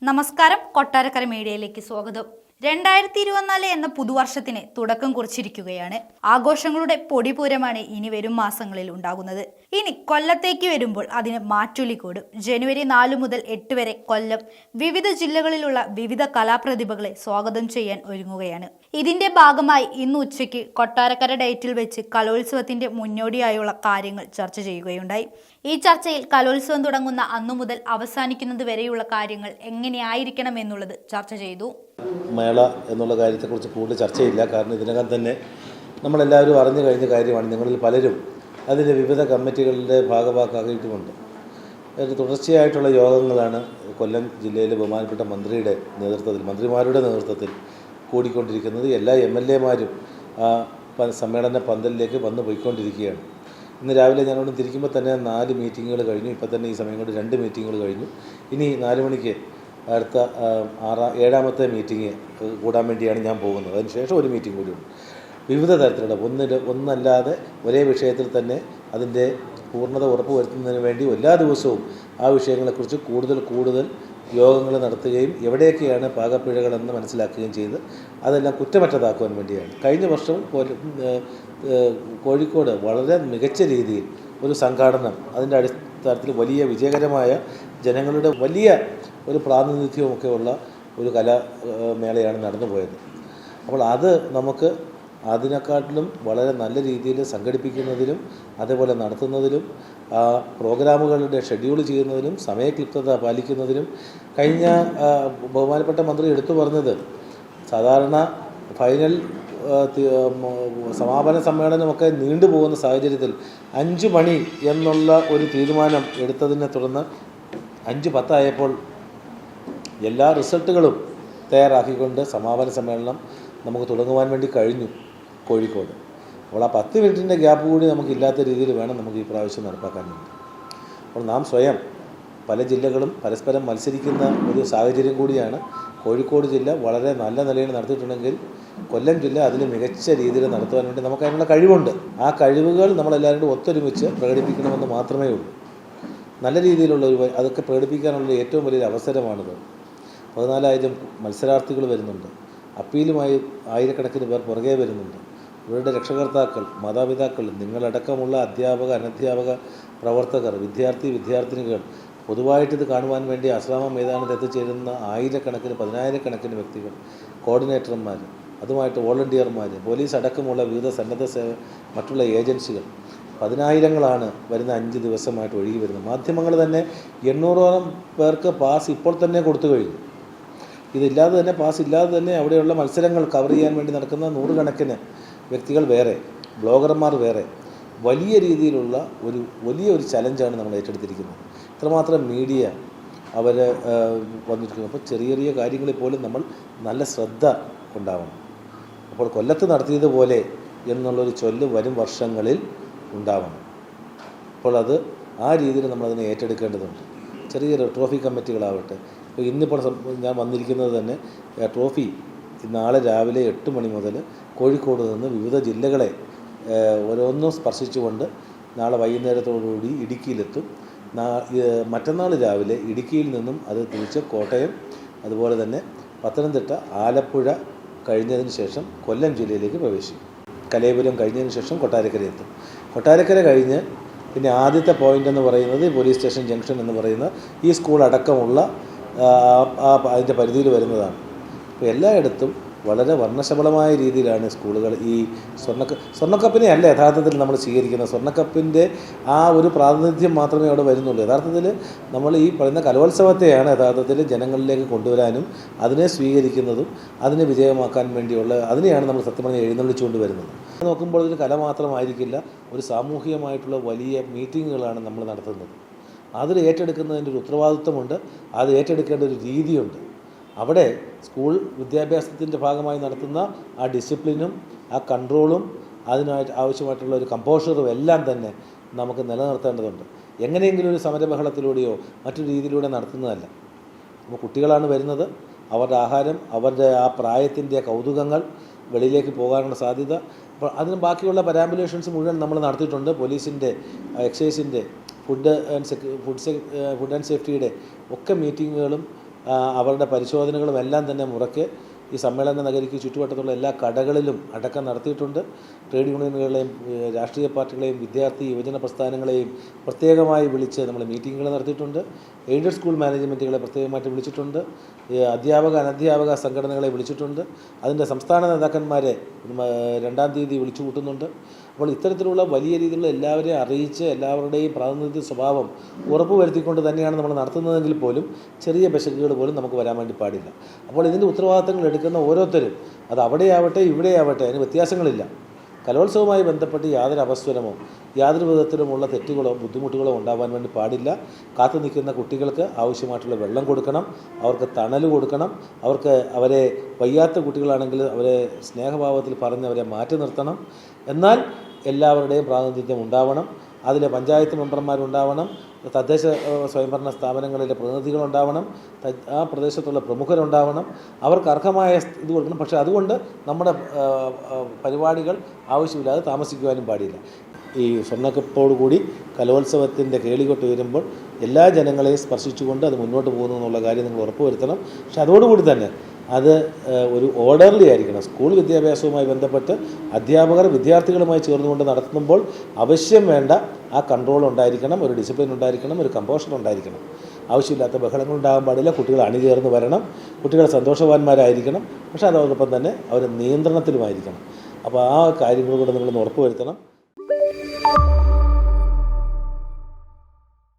നമസ്കാരം, കൊട്ടാരക്കര മീഡിയയിലേക്ക് സ്വാഗതം. 2024 എന്ന പുതുവർഷത്തിന് തുടക്കം കുറിച്ചിരിക്കുകയാണ്. ആഘോഷങ്ങളുടെ പൊടിപൂരമാണ് ഇനി വരും മാസങ്ങളിൽ ഉണ്ടാകുന്നത്. ഇനി കൊല്ലത്തേക്ക് വരുമ്പോൾ അതിന് മാറ്റൊലി കൂടും. ജനുവരി 4 മുതൽ 8 വരെ കൊല്ലം വിവിധ ജില്ലകളിലുള്ള വിവിധ കലാപ്രതിഭകളെ സ്വാഗതം ചെയ്യാൻ ഒരുങ്ങുകയാണ്. ഇതിന്റെ ഭാഗമായി ഇന്ന് ഉച്ചയ്ക്ക് കൊട്ടാരക്കര ഡേറ്റിൽ വെച്ച് കലോത്സവത്തിന്റെ മുന്നോടിയായുള്ള കാര്യങ്ങൾ ചർച്ച ചെയ്യുകയുണ്ടായി. ഈ ചർച്ചയിൽ കലോത്സവം തുടങ്ങുന്ന അന്നു മുതൽ അവസാനിക്കുന്നത് വരെയുള്ള കാര്യങ്ങൾ എങ്ങനെയായിരിക്കണം എന്നുള്ളത് ചർച്ച ചെയ്തു. മേള എന്നുള്ള കാര്യത്തെക്കുറിച്ച് കൂടുതൽ ചർച്ചയില്ല. കാരണം ഇതിനകം തന്നെ നമ്മളെല്ലാവരും അറിഞ്ഞു കഴിഞ്ഞ കാര്യമാണ്. നിങ്ങളിൽ പലരും അതിൻ്റെ വിവിധ കമ്മിറ്റികളുടെ ഭാഗമാക്കിയിട്ടുമുണ്ട്. അതിന് തുടർച്ചയായിട്ടുള്ള യോഗങ്ങളാണ് കൊല്ലം ജില്ലയിലെ ബഹുമാനപ്പെട്ട മന്ത്രിമാരുടെ നേതൃത്വത്തിൽ കൂടിക്കൊണ്ടിരിക്കുന്നത്. എല്ലാ MLA-മാരും ആ സമ്മേളന പന്തലിലേക്ക് വന്നു പോയിക്കൊണ്ടിരിക്കുകയാണ്. ഇന്ന് രാവിലെ ഞാനവിടെ തിരിക്കുമ്പോൾ തന്നെ 4 മീറ്റിങ്ങുകൾ കഴിഞ്ഞു. ഇപ്പം തന്നെ ഈ സമയം കൊണ്ട് 2 മീറ്റിങ്ങുകൾ കഴിഞ്ഞു. ഇനി 4 മണിക്ക് അടുത്ത 7ാമത്തെ മീറ്റിംഗ് കൂടാൻ വേണ്ടിയാണ് ഞാൻ പോകുന്നത്. അതിനുശേഷം ഒരു മീറ്റിംഗ് കൂടിയുണ്ട്. വിവിധ തരത്തിലുള്ള ഒന്നല്ലാതെ ഒരേ വിഷയത്തിൽ തന്നെ അതിൻ്റെ പൂർണ്ണത ഉറപ്പുവരുത്തുന്നതിന് വേണ്ടി എല്ലാ ദിവസവും ആ വിഷയങ്ങളെക്കുറിച്ച് കൂടുതൽ യോഗങ്ങൾ നടത്തുകയും എവിടെയൊക്കെയാണ് പാകപ്പിഴകളെന്ന് മനസ്സിലാക്കുകയും ചെയ്ത് അതെല്ലാം കുറ്റമറ്റതാക്കുവാൻ വേണ്ടിയാണ്. കഴിഞ്ഞ വർഷം കോഴിക്കോട് വളരെ മികച്ച രീതിയിൽ ഒരു സംഘാടനം, അതിൻ്റെ അടിസ്ഥാനത്തിൽ വലിയ വിജയകരമായ ജനങ്ങളുടെ വലിയ ഒരു പ്രാതിനിധ്യവുമൊക്കെ ഉള്ള ഒരു കലാമേളയാണ് നടന്നു പോയത്. അപ്പോൾ അത് നമുക്ക് അതിനെക്കാട്ടിലും വളരെ നല്ല രീതിയിൽ സംഘടിപ്പിക്കുന്നതിലും അതേപോലെ നടത്തുന്നതിലും പ്രോഗ്രാമുകളുടെ ഷെഡ്യൂൾ ചെയ്യുന്നതിലും സമയക്ലിപ്തത പാലിക്കുന്നതിനും കഴിഞ്ഞ ബഹുമാനപ്പെട്ട മന്ത്രി എടുത്തു പറഞ്ഞത്, സാധാരണ ഫൈനൽ സമാപന സമ്മേളനമൊക്കെ നീണ്ടുപോകുന്ന സാഹചര്യത്തിൽ 5 മണി എന്നുള്ള ഒരു തീരുമാനം എടുത്തതിനെ തുടർന്ന് 5:10 എല്ലാ റിസൾട്ടുകളും തയ്യാറാക്കിക്കൊണ്ട് സമാപന സമ്മേളനം നമുക്ക് തുടങ്ങുവാൻ വേണ്ടി കഴിഞ്ഞു കോഴിക്കോട്. അപ്പോൾ ആ 10 മിനിറ്റിൻ്റെ ഗ്യാപ്പ് കൂടി നമുക്കില്ലാത്ത രീതിയിൽ വേണം നമുക്ക് ഈ പ്രാവശ്യം നടപ്പാക്കാൻ വേണ്ടി. അപ്പോൾ നാം സ്വയം പല ജില്ലകളും പരസ്പരം മത്സരിക്കുന്ന ഒരു സാഹചര്യം കൂടിയാണ്. കോഴിക്കോട് ജില്ല വളരെ നല്ല നിലയിൽ നടത്തിയിട്ടുണ്ടെങ്കിൽ കൊല്ലം ജില്ല അതിൽ മികച്ച രീതിയിൽ നടത്തുവാൻ വേണ്ടി നമുക്ക് അതിനുള്ള കഴിവുണ്ട്. ആ കഴിവുകൾ നമ്മളെല്ലാവരും കൂടി ഒത്തൊരുമിച്ച് പ്രകടിപ്പിക്കണമെന്ന് മാത്രമേ ഉള്ളൂ. നല്ല രീതിയിലുള്ള അതൊക്കെ പ്രകടിപ്പിക്കാനുള്ള ഏറ്റവും വലിയൊരു അവസരമാണിത്. 14,000 മത്സരാർത്ഥികൾ വരുന്നുണ്ട്. അപ്പീലുമായി ആയിരക്കണക്കിന് പേർ പുറകെ വരുന്നുണ്ട്. ഇവരുടെ രക്ഷകർത്താക്കൾ, മാതാപിതാക്കൾ, നിങ്ങളടക്കമുള്ള അധ്യാപക, അനധ്യാപക പ്രവർത്തകർ, വിദ്യാർത്ഥിനികൾ പൊതുവായിട്ടിത് കാണുവാൻ വേണ്ടി ആശ്രാമ മൈതാനത്ത് എത്തിച്ചേരുന്ന ആയിരക്കണക്കിന് 10,000-കണക്കിന് വ്യക്തികൾ, കോർഡിനേറ്റർമാർ, അതുമായിട്ട് വോളണ്ടിയർമാർ, പോലീസ് അടക്കമുള്ള വിവിധ മറ്റുള്ള ഏജൻസികൾ, 10,000-ങ്ങളാണ് വരുന്ന 5 ദിവസമായിട്ട് ഒഴുകി വരുന്നത്. മാധ്യമങ്ങൾ തന്നെ 800ഓളം പേർക്ക് പാസ് ഇപ്പോൾ തന്നെ കൊടുത്തു കഴിഞ്ഞു. ഇതില്ലാതെ തന്നെ, പാസ് ഇല്ലാതെ തന്നെ അവിടെയുള്ള മത്സരങ്ങൾ കവർ ചെയ്യാൻ വേണ്ടി നടക്കുന്ന 100 കണക്കിന് വ്യക്തികൾ വേറെ, ബ്ലോഗർമാർ വേറെ, വലിയ രീതിയിലുള്ള വലിയൊരു ചലഞ്ചാണ് നമ്മൾ ഏറ്റെടുത്തിരിക്കുന്നത്. ഇത്രമാത്രം മീഡിയ അവർ വന്നിരിക്കുന്നു. അപ്പോൾ ചെറിയ കാര്യങ്ങളിൽ പോലും നമ്മൾ നല്ല ശ്രദ്ധ ഉണ്ടാവണം. അപ്പോൾ കൊല്ലത്ത് നടത്തിയതുപോലെ എന്നുള്ളൊരു ചൊല്ല് വരും വർഷങ്ങളിൽ ഉണ്ടാവണം. അപ്പോൾ അത് ആ രീതിയിൽ നമ്മളതിനെ ഏറ്റെടുക്കേണ്ടതുണ്ട്. ചെറിയ ട്രോഫി കമ്മിറ്റികളാവട്ടെ. ഇപ്പോൾ ഇന്നിപ്പോൾ ഞാൻ വന്നിരിക്കുന്നത് തന്നെ ട്രോഫി നാളെ രാവിലെ 8 മണി മുതൽ കോഴിക്കോട് നിന്ന് വിവിധ ജില്ലകളെ ഓരോന്നും സ്പർശിച്ചുകൊണ്ട് നാളെ വൈകുന്നേരത്തോടുകൂടി ഇടുക്കിയിലെത്തും. മറ്റന്നാൾ രാവിലെ ഇടുക്കിയിൽ നിന്നും അത് തിരിച്ച് കോട്ടയം, അതുപോലെ തന്നെ പത്തനംതിട്ട, ആലപ്പുഴ കഴിഞ്ഞതിന് ശേഷം കൊല്ലം ജില്ലയിലേക്ക് പ്രവേശിക്കും. കലയപുരം കഴിഞ്ഞതിന് ശേഷം കൊട്ടാരക്കര എത്തും. കൊട്ടാരക്കര കഴിഞ്ഞ് പിന്നെ ആദ്യത്തെ പോയിൻ്റ് എന്ന് പറയുന്നത് പോലീസ് സ്റ്റേഷൻ ജംഗ്ഷൻ എന്ന് പറയുന്ന ഈ സ്കൂൾ അടക്കമുള്ള അതിൻ്റെ പരിധിയിൽ വരുന്നതാണ്. അപ്പോൾ എല്ലായിടത്തും വളരെ വർണ്ണശബളമായ രീതിയിലാണ് സ്കൂളുകൾ ഈ സ്വർണ്ണക്കപ്പിനെ അല്ല യഥാർത്ഥത്തിൽ നമ്മൾ സ്വീകരിക്കുന്നത്. സ്വർണ്ണക്കപ്പിൻ്റെ ആ ഒരു പ്രാതിനിധ്യം മാത്രമേ അവിടെ വരുന്നുള്ളൂ. യഥാർത്ഥത്തിൽ നമ്മൾ ഈ പറയുന്ന കലോത്സവത്തെയാണ് യഥാർത്ഥത്തിൽ ജനങ്ങളിലേക്ക് കൊണ്ടുവരാനും അതിനെ സ്വീകരിക്കുന്നതും അതിനെ വിജയമാക്കാൻ വേണ്ടിയുള്ള അതിനെയാണ് നമ്മൾ സത്യം പറഞ്ഞാൽ എഴുന്നള്ളിച്ചുകൊണ്ട് വരുന്നത്. നോക്കുമ്പോൾ ഇതിന് കല മാത്രമായിരിക്കില്ല, ഒരു സാമൂഹികമായിട്ടുള്ള വലിയ മീറ്റിങ്ങുകളാണ് നമ്മൾ നടത്തുന്നത്. അതിൽ ഏറ്റെടുക്കുന്നതിൻ്റെ ഒരു ഉത്തരവാദിത്വമുണ്ട്, അത് ഏറ്റെടുക്കേണ്ട ഒരു രീതിയുണ്ട്. അവിടെ സ്കൂൾ വിദ്യാഭ്യാസത്തിൻ്റെ ഭാഗമായി നടത്തുന്ന ആ ഡിസിപ്ലിനും ആ കൺട്രോളും അതിനായിട്ട് ആവശ്യമായിട്ടുള്ള ഒരു കമ്പോഷറും എല്ലാം തന്നെ നമുക്ക് നിലനിർത്തേണ്ടതുണ്ട്. എങ്ങനെയെങ്കിലും ഒരു സമരബഹളത്തിലൂടെയോ മറ്റൊരു രീതിയിലൂടെ നടത്തുന്നതല്ല. അപ്പോൾ കുട്ടികളാണ് വരുന്നത്, അവരുടെ ആഹാരം, അവരുടെ ആ പ്രായത്തിൻ്റെ കൗതുകങ്ങൾ, വെളിയിലേക്ക് പോകാനുള്ള സാധ്യത, അപ്പോൾ അതിന് ബാക്കിയുള്ള പരാമ്പുലേഷൻസ് മുഴുവൻ നമ്മൾ നടത്തിയിട്ടുണ്ട്. പോലീസിൻ്റെ, എക്സൈസിൻ്റെ, ഫുഡ് ആൻഡ് സേഫ്റ്റിയുടെ ഒക്കെ മീറ്റിങ്ങുകളും അവരുടെ പരിശോധനകളും എല്ലാം തന്നെ മുറയ്ക്ക് ഈ സമ്മേളന നഗരിക്ക് ചുറ്റുവട്ടത്തുള്ള എല്ലാ കടകളിലും അടക്കം നടത്തിയിട്ടുണ്ട്. ട്രേഡ് യൂണിയനുകളെയും രാഷ്ട്രീയ പാർട്ടികളെയും വിദ്യാർത്ഥി യുവജന പ്രസ്ഥാനങ്ങളെയും പ്രത്യേകമായി വിളിച്ച് നമ്മൾ മീറ്റിങ്ങുകൾ നടത്തിയിട്ടുണ്ട്. എയ്ഡഡ് സ്കൂൾ മാനേജ്മെൻറ്റുകളെ പ്രത്യേകമായിട്ട് വിളിച്ചിട്ടുണ്ട്. അധ്യാപക അനധ്യാപക സംഘടനകളെ വിളിച്ചിട്ടുണ്ട്. അതിൻ്റെ സംസ്ഥാന നേതാക്കന്മാരെ 2-ാം തീയതി വിളിച്ചു കൂട്ടുന്നുണ്ട്. അപ്പോൾ ഇത്തരത്തിലുള്ള വലിയ രീതിയിലുള്ള എല്ലാവരെയും അറിയിച്ച് എല്ലാവരുടെയും പ്രാതിനിധ്യ സ്വഭാവം ഉറപ്പുവരുത്തിക്കൊണ്ട് തന്നെയാണ് നമ്മൾ നടത്തുന്നതെങ്കിൽ പോലും ചെറിയ പിശകുകൾ പോലും നമുക്ക് വരാൻ വേണ്ടി പാടില്ല. അപ്പോൾ ഇതിൻ്റെ ഉത്തരവാദിത്തങ്ങൾ എടുക്കുന്ന ഓരോരുത്തരും, അത് അവിടെയാവട്ടെ ഇവിടെയാവട്ടെ, അതിന് വ്യത്യാസങ്ങളില്ല. കലോത്സവവുമായി ബന്ധപ്പെട്ട് യാതൊരു അപസ്വരമോ യാതൊരു വിധത്തിലുമുള്ള തെറ്റുകളോ ബുദ്ധിമുട്ടുകളോ ഉണ്ടാവാൻ വേണ്ടി പാടില്ല. കാത്തു നിൽക്കുന്ന കുട്ടികൾക്ക് ആവശ്യമായിട്ടുള്ള വെള്ളം കൊടുക്കണം, അവർക്ക് തണൽ കൊടുക്കണം, അവരെ വയ്യാത്ത കുട്ടികളാണെങ്കിൽ അവരെ സ്നേഹഭാവത്തിൽ പറഞ്ഞ് അവരെ മാറ്റി നിർത്തണം. എന്നാൽ എല്ലാവരുടെയും പ്രാതിനിധ്യം ഉണ്ടാവണം. അതിലെ പഞ്ചായത്ത് മെമ്പർമാരുണ്ടാവണം, തദ്ദേശ സ്വയംഭരണ സ്ഥാപനങ്ങളിലെ പ്രതിനിധികളുണ്ടാവണം, ആ പ്രദേശത്തുള്ള പ്രമുഖരുണ്ടാവണം. അവർക്ക് അർഹമായ ഇത് കൊടുക്കണം. പക്ഷേ അതുകൊണ്ട് നമ്മുടെ പരിപാടികൾ ആവശ്യമില്ലാതെ താമസിക്കുവാനും പാടില്ല. ഈ സ്വർണ്ണക്കപ്പോടുകൂടി കലോത്സവത്തിൻ്റെ കേളികൊട്ട് വരുമ്പോൾ എല്ലാ ജനങ്ങളെയും സ്പർശിച്ചുകൊണ്ട് അത് മുന്നോട്ട് പോകുന്നു എന്നുള്ള കാര്യം നിങ്ങൾ ഉറപ്പുവരുത്തണം. പക്ഷെ അതോടുകൂടി തന്നെ അത് ഒരു ഓർഡർലി ആയിരിക്കണം. സ്കൂൾ വിദ്യാഭ്യാസവുമായി ബന്ധപ്പെട്ട് അധ്യാപകർ വിദ്യാർത്ഥികളുമായി ചേർന്നുകൊണ്ട് നടത്തുമ്പോൾ ആവശ്യം വേണ്ട ആ കൺട്രോൾ ഉണ്ടായിരിക്കണം, ഒരു ഡിസിപ്ലിൻ ഉണ്ടായിരിക്കണം, ഒരു കമ്പോഷൻ ഉണ്ടായിരിക്കണം. ആവശ്യമില്ലാത്ത ബഹളങ്ങൾ ഉണ്ടാകാൻ പാടില്ല. കുട്ടികൾ അണിചേർന്ന് വരണം, കുട്ടികൾ സന്തോഷവാന്മാരായിരിക്കണം. പക്ഷേ അതോടൊപ്പം തന്നെ അവർ നിയന്ത്രണത്തിലുമായിരിക്കണം. അപ്പോൾ ആ കാര്യങ്ങൾ കൂടെ നിങ്ങളൊന്ന് ഉറപ്പുവരുത്തണം.